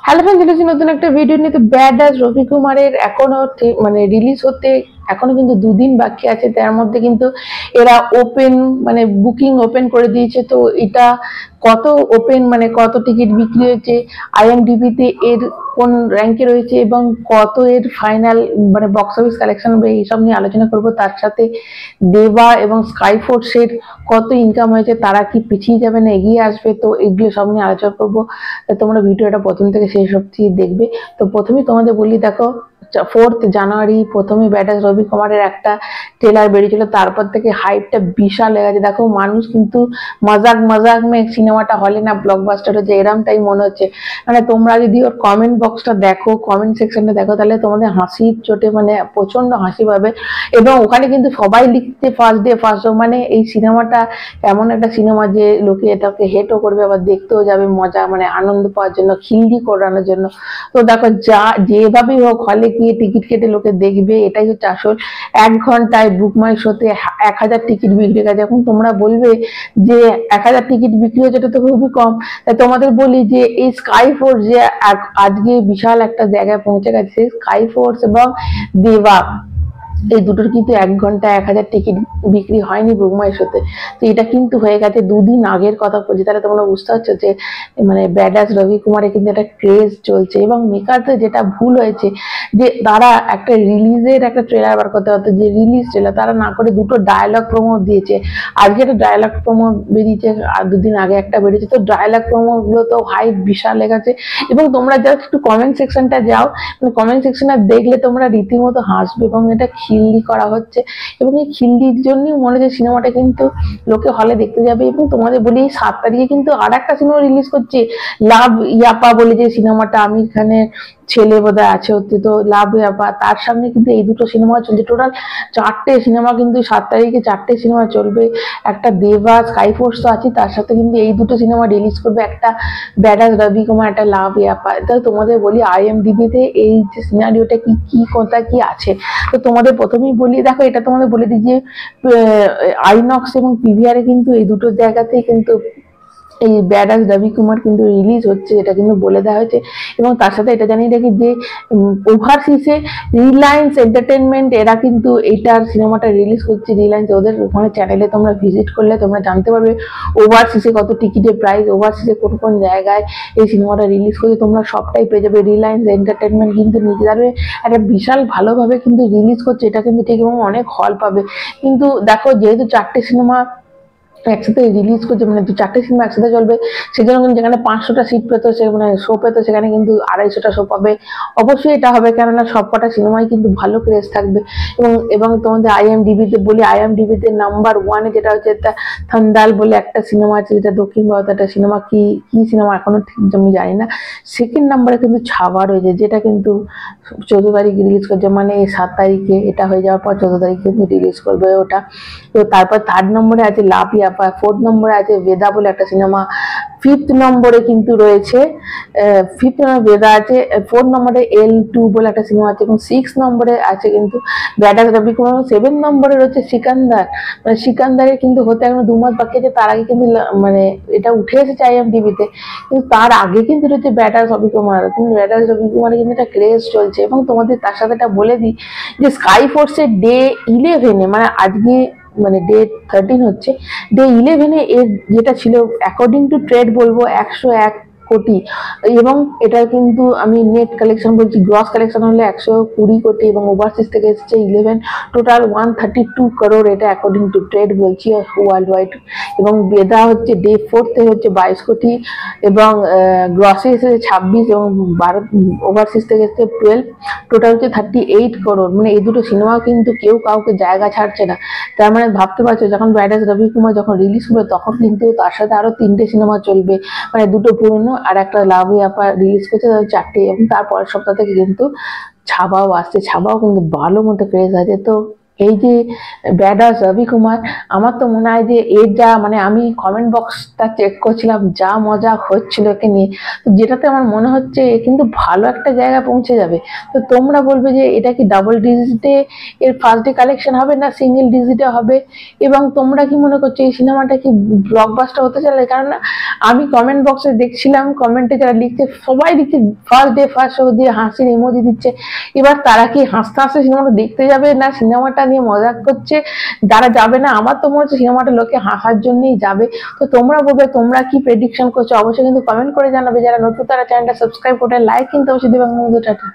Hello friends, চলেছি নতুন একটা ভিডিও নিয়ে। তো ব্যাড আজ রবি কুমারের এখনো মানে রিলিজ হতে এখনো কিন্তু 2 দিন বাকি আছে। তার মধ্যে কিন্তু এরা ওপেন মানে বুকিং ওপেন করে দিয়েছে। তো এটা কত ওপেন মানে কত টিকিট বিক্রি হয়েছে, আইএমডিবিতে এর কোন র্যাঙ্কে রয়েছে এবং কত এর ফাইনাল মানে বক্স অফিস কালেকশন হবে, এইসব নিয়ে আলোচনা করব। তার সাথে দেবা এবং স্কাই ফোর্সের কত ইনকাম হয়েছে, তারা কি পিছিয়ে যাবে না এগিয়ে আসবে, তো এগুলো সব নিয়ে আলোচনা করবো। তোমরা ভিডিওটা প্রথম থেকে শেষ অবধি দেখবে। তো প্রথমেই তোমাদের বলি, দেখো 4th জানুয়ারি প্রথমে ব্যাড আজ রবি কুমারের একটা ট্রেলার বেরিয়েছিল, তারপর থেকে হাইপটা বিশাল হয়ে গেছে। দেখো মানুষ কিন্তু মজাক মজাক মে সিনেমাটা হলে না ব্লকবাস্টার হচ্ছে, এরমটাই মনে হচ্ছে। মানে তোমরা যদি ওর কমেন্ট বক্সটা দেখো, কমেন্ট সেকশনটা দেখো, তাহলে তোমাদের হাসির চোটে মানে প্রচন্ড হাসি পাবে। এবং ওখানে কিন্তু সবাই লিখছে ফার্স্ট ডে ফার্স্ট শো, মানে এই সিনেমাটা এমন একটা সিনেমা যে লোকে এটাকে হেটও করবে, আবার দেখতেও যাবে মজা মানে আনন্দ পাওয়ার জন্য, খিল্লি করানোর জন্য। তো দেখো যা যেভাবেই হোক হলে গিয়ে টিকিট কেটে লোকে দেখবে, এটাই হচ্ছে আসল। 1 ঘন্টায় বুক মাই শোতে 1000 টিকিট বিক্রি গেছে। এখন তোমরা বলবে যে 1000 টিকিট বিক্রি হচ্ছে, এটা তো খুবই কম। তাই তোমাদের বলি যে এই স্কাই ফোর্স যে আজকে বিশাল একটা জায়গায় পৌঁছে গেছে, স্কাই ফোর্স এবং দেবা এই দুটোর কিন্তু 1 ঘন্টায় 1000 টিকিট বিক্রি হয়নি বুকমাই শোতে। তো এটা কিন্তু হয়ে গেছে 2 দিন আগের কথা বলছি। তাহলে তোমরা বুঝতে পারছো যে মানে ব্যাড আজ রবি কুমারের কিন্তু একটা ক্রেজ চলছে। এবং মেকারদের যেটা ভুল হয়েছে যে তারা একটা রিলিজের একটা ট্রেলার বার করতে পারতো, যে রিলিজ ট্রেলার তারা না করে দুটো ডায়লগ প্রোমো দিয়েছে। আজকে একটা ডায়লগ প্রোমো বেরিয়েছে, আর 2 দিন আগে একটা বেরিয়েছে। তো ডায়লগ প্রোমো গুলো তো হাইপ বিশাল লেগেছে। এবং তোমরা জাস্ট একটু কমেন্ট সেকশনটা যাও, মানে কমেন্ট সেকশনটা দেখলে তোমরা রীতিমতো হাসবে। এবং এটা খিল্লি করা হচ্ছে, এবং এই খিল্লির জন্যই মনে হচ্ছে সিনেমাটা কিন্তু লোকে হলে দেখতে যাবে। এবং তোমাদের বলি 7 তারিখে কিন্তু আর একটা সিনেমা রিলিজ করছে, লাভ ইয়াপা বলে, যে সিনেমাটা আমির খানের ছেলে বোধহয় আছে হচ্ছে। তো লাভ ইয়াপা, তার সামনে কিন্তু এই দুটো সিনেমা চলছে। টোটাল 4টে সিনেমা কিন্তু 7 তারিখে 4টে সিনেমা চলবে। একটা দেবা, স্কাই ফোর্স তো আছে, তার সাথে কিন্তু এই দুটো সিনেমা রিলিজ করবে, একটা ব্যাড আজ রবি কুমার, একটা লাভ ইয়াপা। তাহলে তোমাদের বলি আইএমডিবিতে এই যে সিনারিওটা কি কি কোনটা কি আছে। তো তোমাদের প্রথমেই বলি, দেখো এটা তোমাদের বলে দিই যে আইনক্স এবং পিভিআর এ কিন্তু এই দুটো জায়গাতেই কিন্তু এই ব্যাড আজ রবি কুমার কিন্তু রিলিজ হচ্ছে, এটা কিন্তু বলে দেওয়া হয়েছে। এবং তার সাথে এটা জানিয়ে রাখি যে ওভারসিসে রিলায়েন্স এন্টারটেনমেন্ট এরা কিন্তু এইটার সিনেমাটা রিলিজ করছে। রিলায়েন্স ওদের ওখানে চ্যানেলে তোমরা ভিজিট করলে তোমরা জানতে পারবে ওভারসিসে কত টিকিটের প্রাইস, ওভারসিসে কোন কোন জায়গায় এই সিনেমাটা রিলিজ করছে, তোমরা সবটাই পেয়ে যাবে। রিলায়েন্স এন্টারটেনমেন্ট কিন্তু নিজেদের একটা বিশাল ভালোভাবে কিন্তু রিলিজ করছে, এটা কিন্তু ঠিক, এবং অনেক হল পাবে। কিন্তু দেখো যেহেতু 4টে সিনেমা একসাথে রিলিজ করছে, মানে 4টে সিনেমা একসাথে চলবে, সেজন্য কিন্তু যেখানে 500টা সিট পেতো সে মানে শো পেতো, সেখানে কিন্তু 250টা শো পাবে। অবশ্যই এটা হবে, কেননা সবকটা সিনেমাই কিন্তু ভালো ক্রেজ থাকবে। এবং এবং তোমাদের আইএমডিবিতে বলি, আইএমডিবিতে নাম্বার 1-এ যেটা হচ্ছে একটা থান্দাল বলে একটা সিনেমা আছে, যেটা দক্ষিণ ভারতের একটা সিনেমা, কি কি সিনেমা এখনো ঠিক আমি জানি না। সেকেন্ড নাম্বারে কিন্তু ছাওয়া রয়েছে, যেটা কিন্তু 14 তারিখ রিলিজ করছে, মানে এই 7 তারিখে এটা হয়ে যাওয়ার পর 14 তারিখে কিন্তু রিলিজ করবে ওটা। তো তারপর 3rd নম্বরে আছে লাভ ইয়াপা, 4th নম্বরে আছে বেদা বলে একটা সিনেমা, 5th নম্বরে কিন্তু রয়েছে 5th নম্বরে বেদা আছে, 4th নম্বরে L2 বলে একটা সিনেমা আছে, এবং 6th নম্বরে আছে কিন্তু ব্যাড আজ রবি কুমার। 7th নম্বরে রয়েছে সিকান্দার, মানে সিকান্দারের কিন্তু হতে এখনো 2 মাস বাকি আছে। তার আগে কিন্তু মানে এটা উঠে এসেছে আইএমডিবিতে, কিন্তু তার আগে কিন্তু রয়েছে ব্যাড আজ রবি কুমার। কিন্তু ব্যাড আজ রবি কুমারের কিন্তু একটা ক্রেজ চলছে। এবং তোমাদের তার সাথে এটা বলে দিই যে স্কাই ফোর্সের ডে 11-এ, মানে আজকে মানে ডে 13 হচ্ছে, ডে 11-এ এর যেটা ছিল অ্যাকর্ডিং টু ট্রেড বলবো 101 কোটি। এবং এটা কিন্তু আমি নেট কালেকশন বলছি, গ্রস কালেকশন হলে 120 কোটি, এবং ওভারসিজ থেকে এসেছে 11, টোটাল 132 করোড়, এটা অ্যাকর্ডিং টু ট্রেড বলছি ওয়ার্ল্ড ওয়াইড। এবং বেদা হচ্ছে ডে 4-তে হচ্ছে 22 কোটি, এবং গ্রসে এসেছে 26, এবং ভারত ওভারসিজ থেকে এসেছে 12, টোটাল হচ্ছে 38 করোড়। মানে এই দুটো সিনেমাও কিন্তু কেউ কাউকে জায়গা ছাড়ছে না। তার মানে ভাবতে পারছো, যখন ব্যাড আজ রবি কুমার যখন রিলিজ করবে, তখন কিন্তু তার সাথে আরো 3টে সিনেমা চলবে, মানে দুটো পুরনো আর একটা লাভ ইয়াপা রিলিজ করছে, 4টে। এবং তারপরের সপ্তাহ থেকে কিন্তু ছাবাও আসছে, ছাবাও কিন্তু ভালো মতো ক্রেজ আছে। তো এই যে ব্যাডাস রবি কুমার, আমার তো মনে হয় যে এর যা মানে আমি কমেন্ট বক্সটা চেক করছিলাম, যা মজা হচ্ছিল একে নিয়ে, তো যেটাতে আমার মনে হচ্ছে এ কিন্তু ভালো একটা জায়গায় পৌঁছে যাবে। তো তোমরা বলবে যে এটা কি ডাবল ডিজিটে এর ফার্স্ট ডে কালেকশন হবে না সিঙ্গেল ডিজিটে হবে, এবং তোমরা কি মনে করছো এই সিনেমাটা কি ব্লকবাস্টার হতে চলে? কারণ আমি কমেন্ট বক্সে দেখছিলাম, কমেন্টে যারা লিখছে সবাই লিখছে ফার্স্ট ডে ফার্স্ট শো দিয়ে হাসির ইমোজি দিচ্ছে। এবার তারা কি হাসতে হাসতে সিনেমাটা দেখতে যাবে, না সিনেমাটা নিয়ে মজাক করছে? যারা যাবে না, আমার তো মনে হচ্ছে সিনেমাটা লোকে হাসার জন্যই যাবে। তো তোমরা বলবে তোমরা কি প্রেডিকশন করছো, অবশ্যই কিন্তু কমেন্ট করে জানাবে। যারা নতুন তারা চ্যানেলটা সাবস্ক্রাইব করে লাইক কিন্তু অবশ্যই দেবে। টাটা।